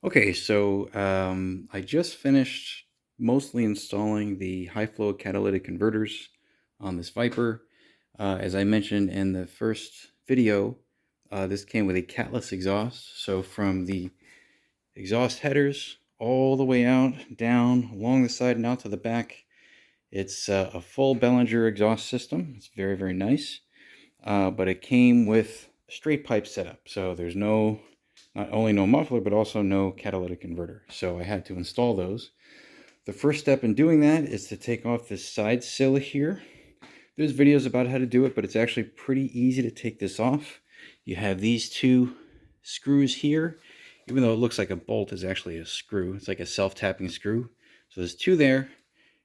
Okay, so I just finished mostly installing the high flow catalytic converters on this Viper. As I mentioned in the first video, this came with a catless exhaust. So from the exhaust headers all the way out, down, along the side, and out to the back, it's a full Belanger exhaust system. It's very, very nice. But it came with a straight pipe setup. So there's not only no muffler, but also no catalytic converter. So I had to install those. The first step in doing that is to take off this side sill here. There's videos about how to do it, but it's actually pretty easy to take this off. You have these two screws here. Even though it looks like a bolt, is actually a screw. It's like a self-tapping screw. So there's two there.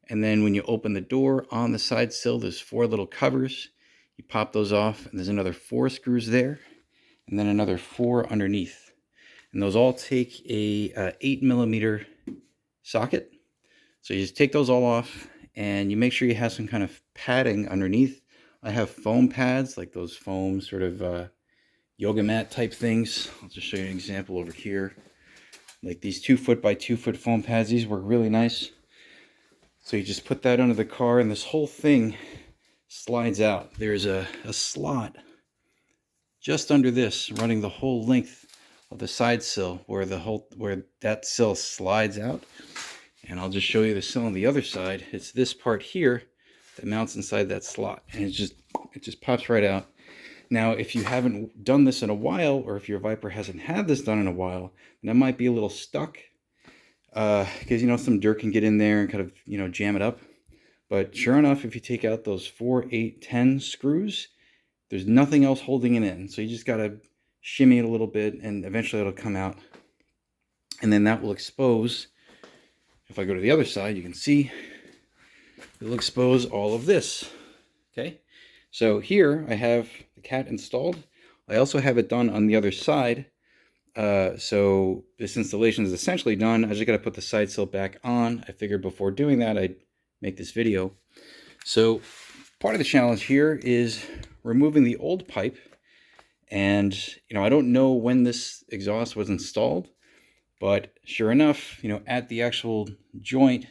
And then when you open the door on the side sill, there's four little covers. You pop those off, and there's another four screws there, and then another four underneath. And those all take a 8mm socket. So you just take those all off, and you make sure you have some kind of padding underneath. I have foam pads, like those foam sort of yoga mat type things. I'll just show you an example over here. Like these 2-foot by 2-foot foam pads, these work really nice. So you just put that under the car, and this whole thing slides out. There's a slot just under this, running the whole length of the side sill, where that sill slides out. And I'll just show you the sill on the other side. It's this part here that mounts inside that slot, and it just pops right out. Now, if you haven't done this in a while, or if your Viper hasn't had this done in a while, then it might be a little stuck, because some dirt can get in there and kind of jam it up. But sure enough, if you take out those 4, 8, 10 screws, there's nothing else holding it in. So you just got to shimmy it a little bit, and eventually it'll come out. And then that will expose, if I go to the other side, you can see it'll expose all of this. Okay, so here I have the cat installed. I also have it done on the other side. So this installation is essentially done. I just got to put the side sill back on. I figured before doing that, I'd make this video. So part of the challenge here is removing the old pipe. And, I don't know when this exhaust was installed, but sure enough, at the actual joint,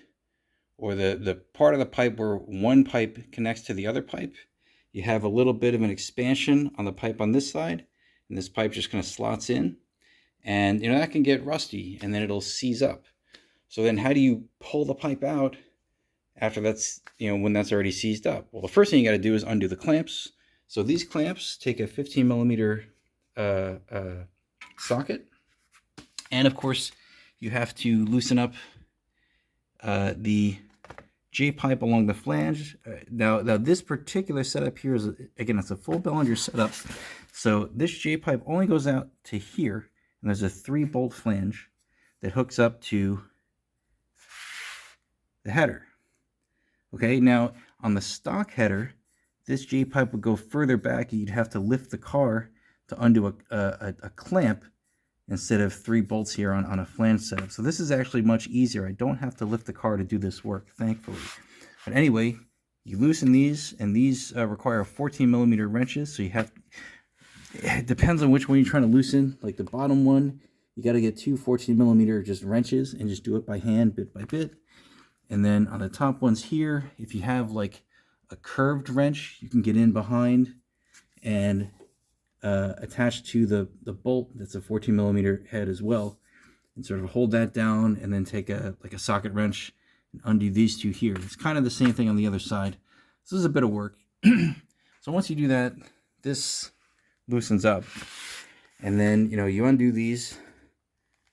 or the part of the pipe where one pipe connects to the other pipe, you have a little bit of an expansion on the pipe on this side, and this pipe just kind of slots in. And, that can get rusty, and then it'll seize up. So then how do you pull the pipe out after that's, when that's already seized up? Well, the first thing you got to do is undo the clamps. So these clamps take a 15mm socket. And of course, you have to loosen up the J-pipe along the flange. Now this particular setup here is, again, it's a full Belanger setup. So this J-pipe only goes out to here, and there's a 3-bolt flange that hooks up to the header. Okay, now on the stock header, this J-pipe would go further back, and you'd have to lift the car to undo a clamp instead of 3 bolts here on a flange setup. So this is actually much easier. I don't have to lift the car to do this work, thankfully. But anyway, you loosen these, and these require 14mm wrenches. So it depends on which one you're trying to loosen. Like the bottom one, you got to get two 14mm just wrenches and just do it by hand, bit by bit. And then on the top ones here, if you have like a curved wrench, you can get in behind and attach to the bolt that's a 14mm head as well, and sort of hold that down, and then take a socket wrench and undo these two here. It's kind of the same thing on the other side. This is a bit of work. So once you do that, this loosens up, and then you undo these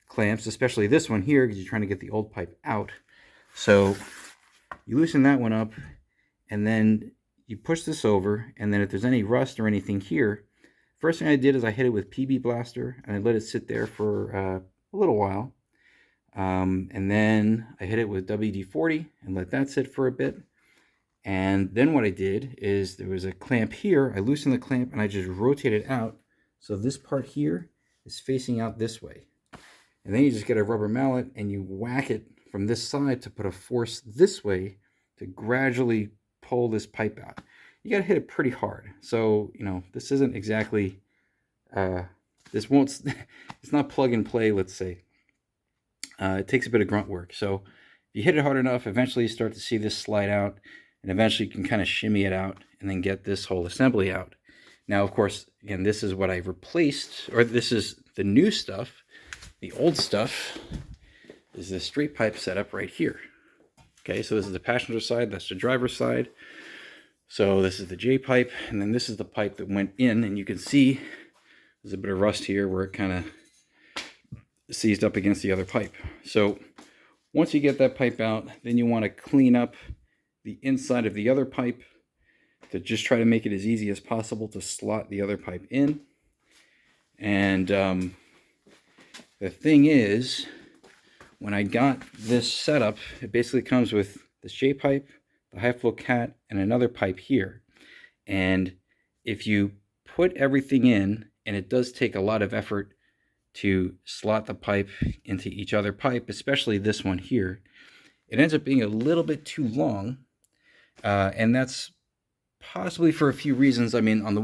clamps, especially this one here, because you're trying to get the old pipe out. So you loosen that one up, and then you push this over, and then if there's any rust or anything here, first thing I did is I hit it with PB Blaster, and I let it sit there for a little while. And then I hit it with WD-40 and let that sit for a bit. And then what I did is, there was a clamp here. I loosened the clamp, and I just rotated it out. So this part here is facing out this way. And then you just get a rubber mallet, and you whack it from this side to put a force this way to gradually pull this pipe out. You got to hit it pretty hard. So, this isn't exactly, it's not plug and play, let's say. It takes a bit of grunt work. So if you hit it hard enough, eventually you start to see this slide out, and eventually you can kind of shimmy it out and then get this whole assembly out. Now, of course, again, this is what I've replaced, or this is the new stuff. The old stuff is this straight pipe setup right here. Okay, so this is the passenger side, that's the driver's side. So this is the J pipe, and then this is the pipe that went in, and you can see there's a bit of rust here where it kind of seized up against the other pipe. So once you get that pipe out, then you want to clean up the inside of the other pipe to just try to make it as easy as possible to slot the other pipe in. And the thing is, when I got this setup, it basically comes with this J pipe, the high flow cat, and another pipe here. And if you put everything in, and it does take a lot of effort to slot the pipe into each other pipe, especially this one here, it ends up being a little bit too long, and that's possibly for a few reasons. I mean, on the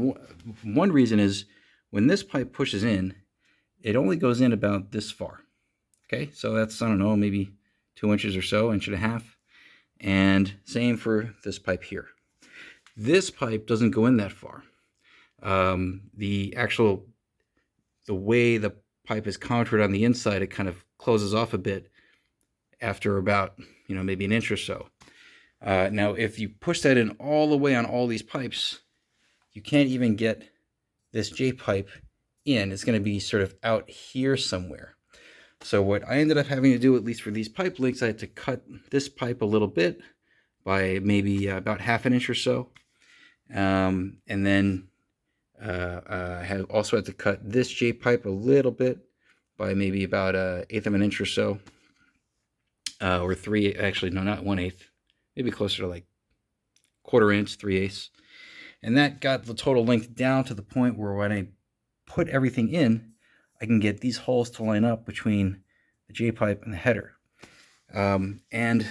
one reason is when this pipe pushes in, it only goes in about this far. Okay, so that's, I don't know, maybe 2 inches or so, inch and a half. And same for this pipe here. This pipe doesn't go in that far. The way the pipe is contoured on the inside, it kind of closes off a bit after about, maybe an inch or so. Now, if you push that in all the way on all these pipes, you can't even get this J pipe in. It's going to be sort of out here somewhere. So what I ended up having to do, at least for these pipe links, I had to cut this pipe a little bit by maybe about ½ an inch or so. And then I also had to cut this J pipe a little bit by maybe about 1/8 of an inch or so. Or 3, actually, no, not 1/8. Maybe closer to like 1/4 inch, 3/8. And that got the total length down to the point where when I put everything in, I can get these holes to line up between the J pipe and the header. And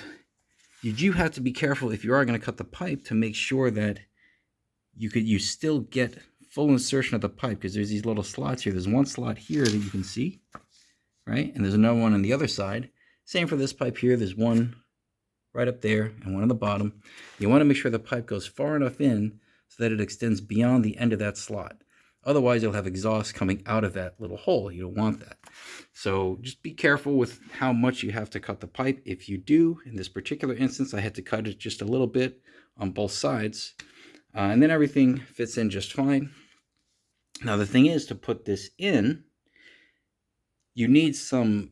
you do have to be careful if you are going to cut the pipe to make sure that you still get full insertion of the pipe, because there's these little slots here. There's one slot here that you can see, right? And there's another one on the other side. Same for this pipe here. There's one right up there and one on the bottom. You want to make sure the pipe goes far enough in so that it extends beyond the end of that slot. Otherwise, you'll have exhaust coming out of that little hole. You don't want that. So just be careful with how much you have to cut the pipe. If you do, in this particular instance, I had to cut it just a little bit on both sides. And then everything fits in just fine. Now, the thing is, to put this in, you need some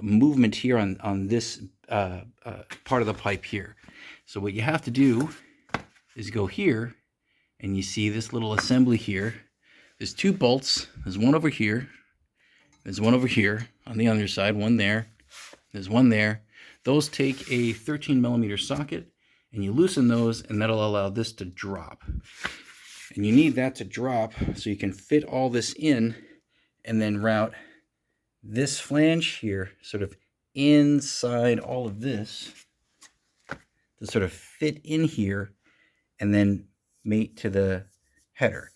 movement here on this part of the pipe here. So what you have to do is go here, and you see this little assembly here. There's 2 bolts. There's one over here. There's one over here on the other side, one there. There's one there. Those take a 13mm socket, and you loosen those, and that'll allow this to drop. And you need that to drop so you can fit all this in and then route this flange here sort of inside all of this to sort of fit in here and then mate to the header.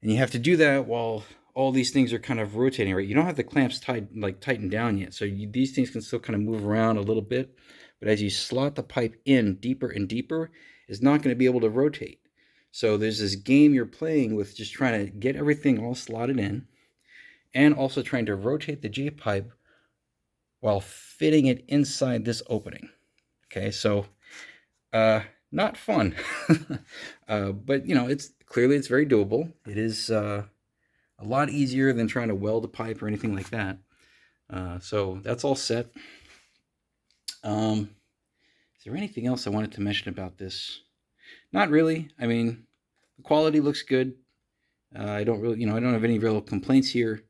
And you have to do that while all these things are kind of rotating, right? You don't have the clamps tightened down yet, so these things can still kind of move around a little bit. But as you slot the pipe in deeper and deeper, it's not going to be able to rotate. So there's this game you're playing with, just trying to get everything all slotted in, and also trying to rotate the J pipe while fitting it inside this opening. Okay, so not fun, but it's very doable. It is a lot easier than trying to weld a pipe or anything like that. So that's all set. Is there anything else I wanted to mention about this? Not really. I mean, the quality looks good. I don't have any real complaints here.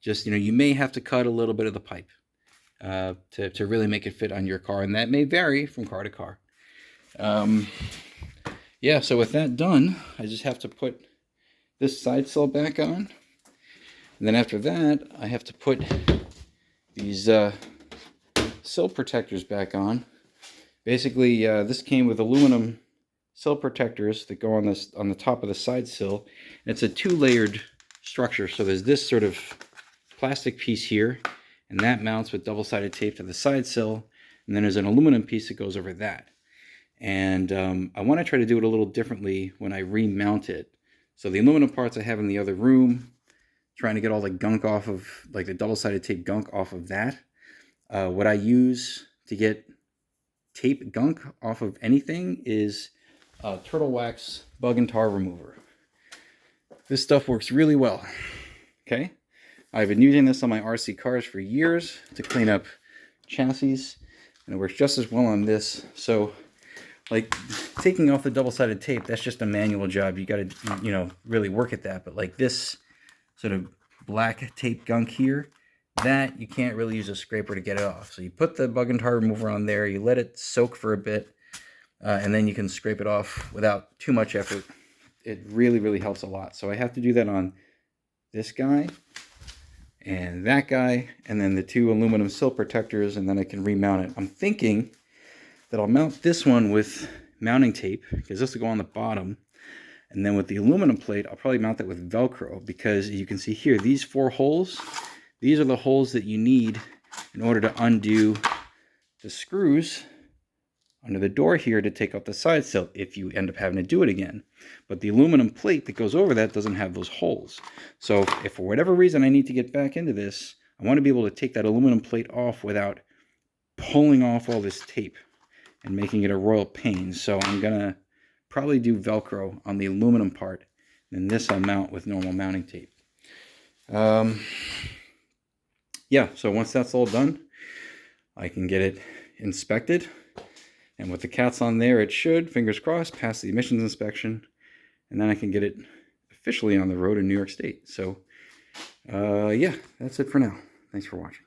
Just, you may have to cut a little bit of the pipe to really make it fit on your car, and that may vary from car to car. Yeah, so with that done, I just have to put this side sill back on, and then after that, I have to put these sill protectors back on. Basically, this came with aluminum sill protectors that go on the top of the side sill. And it's a 2-layered structure. So there's this sort of plastic piece here, and that mounts with double-sided tape to the side sill, and then there's an aluminum piece that goes over that. And I want to try to do it a little differently when I remount it. So the aluminum parts I have in the other room, trying to get all the gunk off of, like the double-sided tape gunk off of that. What I use to get tape gunk off of anything is turtle wax bug and tar remover. This stuff works really well. Okay, I've been using this on my RC cars for years to clean up chassis, and it works just as well on this. So like taking off the double-sided tape, that's just a manual job. You got to, you know, really work at that. But like this sort of black tape gunk here, that you can't really use a scraper to get it off. So you put the bug and tar remover on there, you let it soak for a bit, and then you can scrape it off without too much effort. It really, really helps a lot. So I have to do that on this guy and that guy, and then the two aluminum sill protectors, and then I can remount it. I'm thinking that I'll mount this one with mounting tape, because this will go on the bottom. And then with the aluminum plate, I'll probably mount that with Velcro, because you can see here, these 4 holes, these are the holes that you need in order to undo the screws under the door here to take out the side sill if you end up having to do it again. But the aluminum plate that goes over that doesn't have those holes. So if for whatever reason I need to get back into this, I want to be able to take that aluminum plate off without pulling off all this tape and making it a royal pain. So I'm gonna probably do Velcro on the aluminum part, and this I'll mount with normal mounting tape. Yeah, so once that's all done, I can get it inspected, and with the cats on there, it should, fingers crossed, pass the emissions inspection, and then I can get it officially on the road in New York State. So yeah, that's it for now. Thanks for watching.